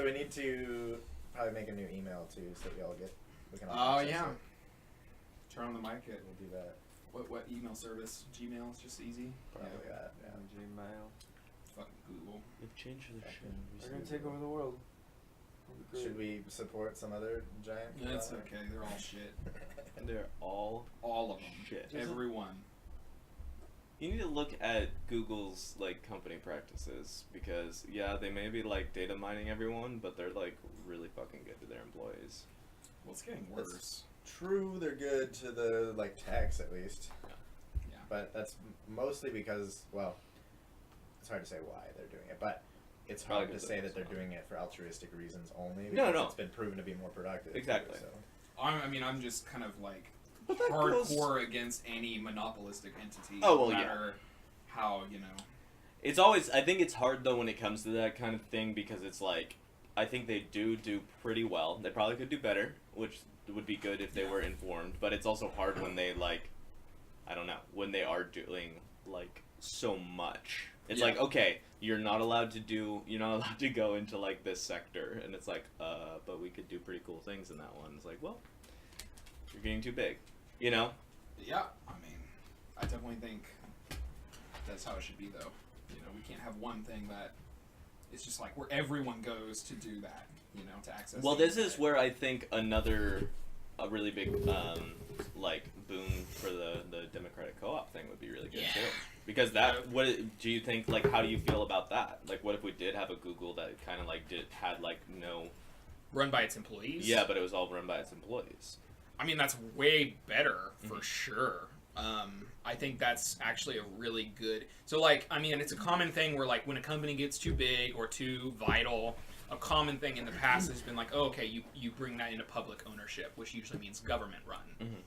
So we need to probably make a new email too, so we can all Oh access yeah. it. Turn on the mic. We'll do that. What email service? Gmail is just easy. Probably that. Yeah. Gmail. Fucking Google. They've changed their shit. They're gonna take over the world. Should we support some other giant? That's conglomerate? okay. They're all shit. They're all All of them. shit. Everyone. You need to look at Google's like company practices because yeah, they may be like data mining everyone, but they're like really fucking good to their employees. Well, it's getting That's- worse. True, they're good to the tax at least. Yeah. But that's mostly because, well, it's hard to say why they're doing it, but it's Probably hard to because say it that they're was doing it for altruistic reasons only. No, Because no. it's been proven to be more productive. Exactly. So. I'm just kind of like But that hardcore against any monopolistic entity. Oh, well, no yeah. matter how It's always I think it's hard though when it comes to that kind of thing because it's like I think they do pretty well. They probably could do better, which would be good if they were informed, but it's also hard when they like I don't know, when they are doing like so much. It's Yeah. like, okay, you're not allowed to go into like this sector and it's like, but we could do pretty cool things in that one. It's like, well, you're getting too big. You know? Yeah, I mean, I definitely think that's how it should be, though. We can't have one thing that it's just like where everyone goes to do that, to access. Well, the this is internet. where I think a really big like boon for the democratic co-op thing would be really good too. Because what do you think? Like, how do you feel about that? Like, what if we did have a Google that kind of like had like no run by its employees. Yeah, but it was all run by its employees. I mean, that's way better for sure. I think that's actually a really good. So, like, I mean, it's a common thing where, like, when a company gets too big or too vital, a common thing in the past has been like, oh, okay, you bring that into public ownership, which usually means government run. Mm-hmm.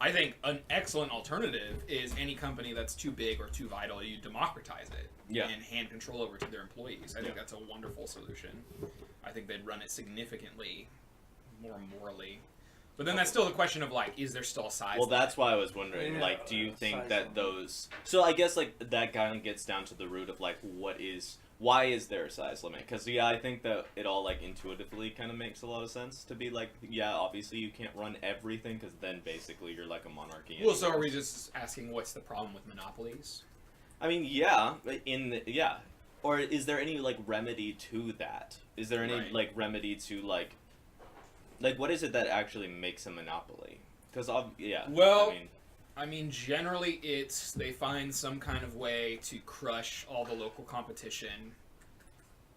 I think an excellent alternative is any company that's too big or too vital, you democratize it and hand control over to their employees. I think that's a wonderful solution. I think they'd run it significantly more morally. But then that's still the question of, like, is there still a size Well, limit? that's why I was wondering, Yeah, like, do you think size that limit. those... So I guess, like, that kind of gets down to the root of, like, why is there a size limit? Because, yeah, I think that it all, like, intuitively kind of makes a lot of sense to be, like, yeah, obviously you can't run everything, because then basically you're, like, a monarchy. Well, so are we anyways. just asking what's the problem with monopolies? I mean, yeah, yeah. Or is there any, like, remedy to that? Is there any, Right. like, remedy to, like, what is it that actually makes a monopoly? Because, yeah. Well, I mean, generally it's they find some kind of way to crush all the local competition,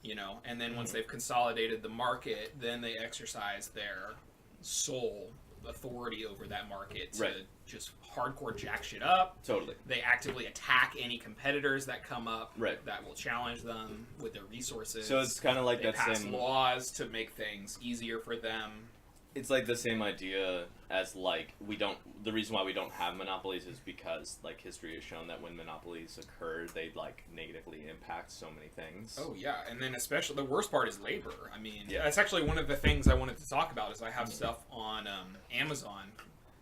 and then once they've consolidated the market, then they exercise their sole authority over that market to just hardcore jack shit up. Totally. They actively attack any competitors that come up that will challenge them with their resources. So it's kind of like they that pass same... laws to make things easier for them. It's like the same idea as, like, the reason why we don't have monopolies is because, like, history has shown that when monopolies occur, they, like, negatively impact so many things. Oh, yeah, and then especially, the worst part is labor. I mean, that's actually one of the things I wanted to talk about is I have stuff on Amazon.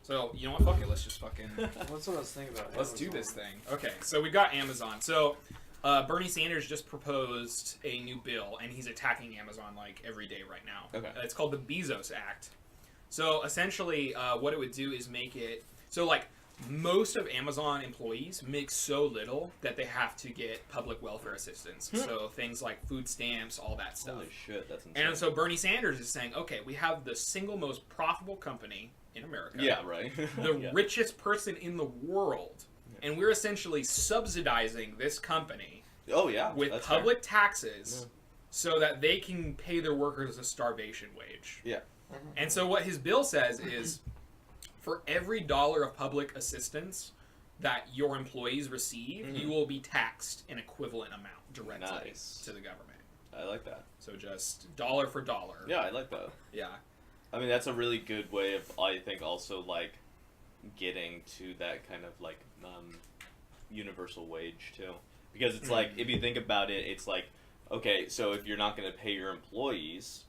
So, you know what, fuck it, let's just fucking... What's what I was thinking about? Let's do this thing. Okay, so we got Amazon. So, Bernie Sanders just proposed a new bill, and he's attacking Amazon, like, every day right now. Okay. It's called the Bezos Act. So, essentially, what it would do is make it... So, like, most of Amazon employees make so little that they have to get public welfare assistance. So, things like food stamps, all that stuff. Holy shit, that's insane. And so, Bernie Sanders is saying, okay, we have the single most profitable company in America. Yeah, right. The richest person in the world. And we're essentially subsidizing this company with that's public taxes so that they can pay their workers a starvation wage. Yeah. And so what his bill says is for every dollar of public assistance that your employees receive, you will be taxed an equivalent amount directly to the government. I like that. So just dollar for dollar. Yeah, I like that. Yeah. I mean, that's a really good way of, I think, also, like, getting to that kind of, like, universal wage, too. Because it's like, if you think about it, it's like, okay, so if you're not going to pay your employees,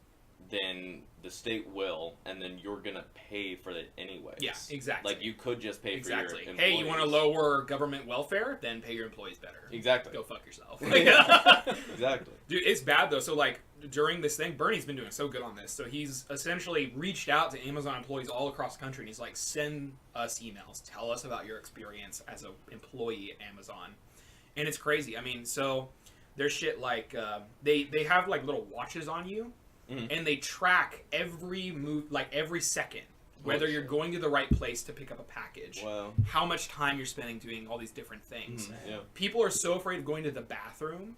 then the state will, and then you're gonna pay for it anyways. Yeah, exactly. Like, you could just pay for your employees. Hey, you want to lower government welfare? Then pay your employees better. Exactly. Go fuck yourself. Exactly. Dude, it's bad though. So like during this thing, Bernie's been doing so good on this. So he's essentially reached out to Amazon employees all across the country, and he's like, send us emails, tell us about your experience as an employee at Amazon. And it's crazy. I mean, so there's shit like they have like little watches on you, and they track every move, like every second, whether you're going to the right place to pick up a package, how much time you're spending doing all these different things. Yeah. People are so afraid of going to the bathroom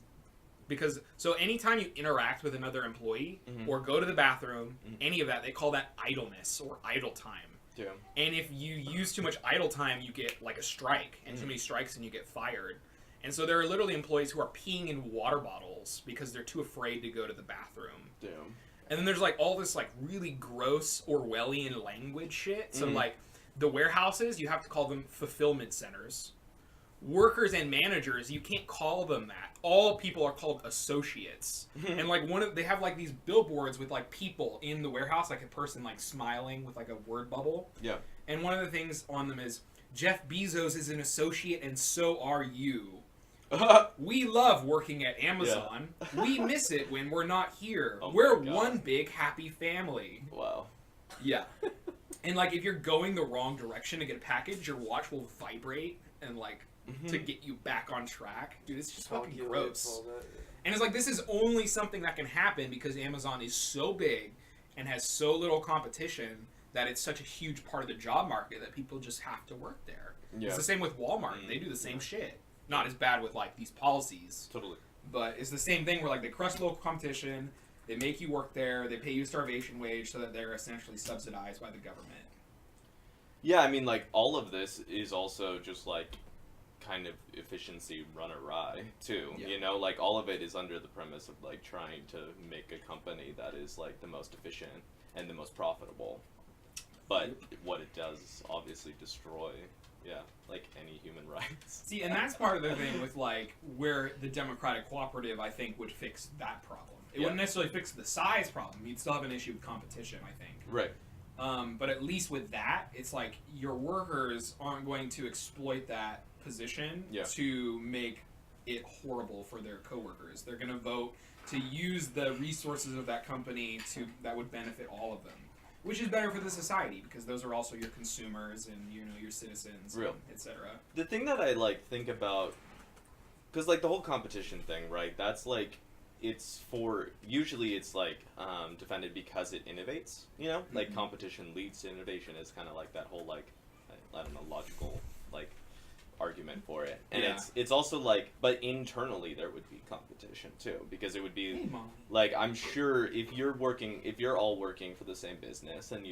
because so anytime you interact with another employee or go to the bathroom, any of that, they call that idleness or idle time. Yeah. And if you use too much idle time, you get like a strike, and too many strikes and you get fired. And so there are literally employees who are peeing in water bottles because they're too afraid to go to the bathroom. Damn. And then there's like all this like really gross Orwellian language shit. So like the warehouses, you have to call them fulfillment centers. Workers and managers, you can't call them that. All people are called associates. And like they have like these billboards with like people in the warehouse, like a person like smiling with like a word bubble. Yeah. And one of the things on them is Jeff Bezos is an associate and so are you. We love working at Amazon. Yeah. We miss it when we're not here. We're one big happy family. Wow. Yeah. And like if you're going the wrong direction to get a package, your watch will vibrate and like to get you back on track. Dude, it's just fucking gross. And it's like this is only something that can happen because Amazon is so big and has so little competition that it's such a huge part of the job market that people just have to work there. Yeah. It's the same with Walmart. They do the same shit. Not as bad with like these policies. Totally. But it's the same thing where like they crush local competition, they make you work there, they pay you a starvation wage so that they're essentially subsidized by the government. Yeah, I mean like all of this is also just like kind of efficiency run awry too. Yeah. You know, like all of it is under the premise of like trying to make a company that is like the most efficient and the most profitable. But what it does is obviously destroy like any human rights. See, and that's part of the thing with like where the democratic cooperative I think would fix that problem. It wouldn't necessarily fix the size problem. You'd still have an issue with competition, I think. Right. But at least with that, it's like your workers aren't going to exploit that position to make it horrible for their coworkers. They're going to vote to use the resources of that company that would benefit all of them. Which is better for the society because those are also your consumers and your citizens, etc. The thing that I like think about, because like the whole competition thing, right? That's like usually it's like defended because it innovates. Like competition leads to innovation is kind of like that whole like I don't know logical like argument for it, and it's also like, but internally there would be competition too, because it would be like, I'm sure if you're all working for the same business, and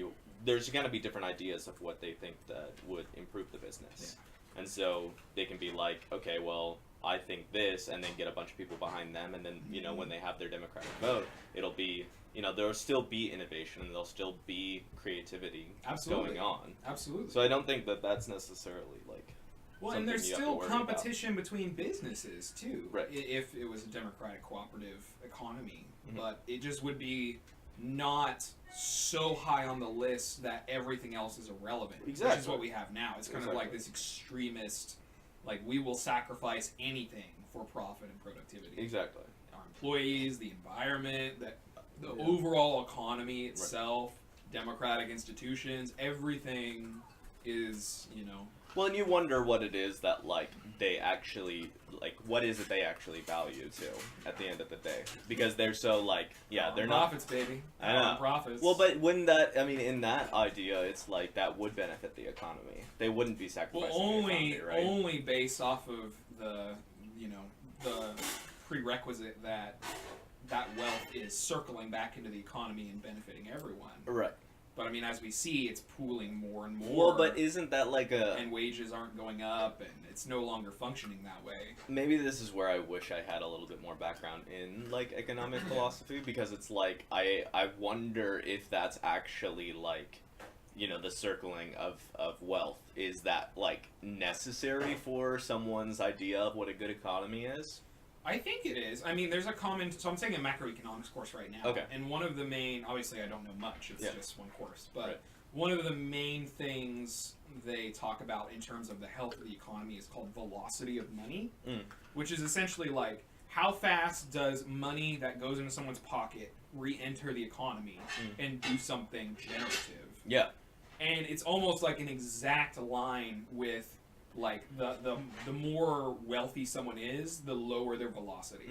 there's gonna be different ideas of what they think that would improve the business, and so they can be like, okay, well, I think this, and then get a bunch of people behind them, and then when they have their democratic vote, it'll be there'll still be innovation, and there'll still be creativity going on. Absolutely. So I don't think that that's necessarily like. Well, and there's still competition between businesses, too, right. If it was a democratic cooperative economy. But it just would be not so high on the list that everything else is irrelevant. Exactly. Which is what we have now. It's kind of like this extremist, like, we will sacrifice anything for profit and productivity. Exactly. Our employees, the environment, the overall economy itself, democratic institutions, everything is, Well, and you wonder what it is that, like, they actually, like, what is it they actually value, too, at the end of the day? Because they're so, like, they're not... Profits, baby. I know. Profits. Well, but wouldn't that, I mean, in that idea, it's like, that would benefit the economy. They wouldn't be sacrificing the economy, right? Only based off of the prerequisite that wealth is circling back into the economy and benefiting everyone. Right. But I mean, as we see, it's pooling more and more. Well, but isn't that like and wages aren't going up, and it's no longer functioning that way. Maybe this is where I wish I had a little bit more background in, like, economic philosophy, because it's like, I wonder if that's actually, like, the circling of wealth. Is that, like, necessary for someone's idea of what a good economy is? I think it is. I mean, there's a common. So I'm taking a macroeconomics course right now. Okay. And one of the main, obviously, I don't know much. It's Yeah. just one course, but Right. one of the main things they talk about in terms of the health of the economy is called velocity of money, which is essentially like how fast does money that goes into someone's pocket re-enter the economy and do something generative. Yeah. And it's almost like an exact line with like the more wealthy someone is, the lower their velocity.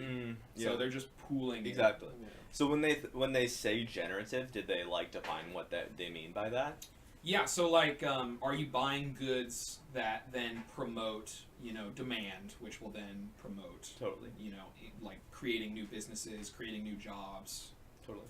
Yeah. So they're just pooling it. Exactly. So when they say generative, did they like define what they mean by that? Yeah, so like, are you buying goods that then promote, demand, which will then promote, Totally. like creating new businesses, creating new jobs. Totally.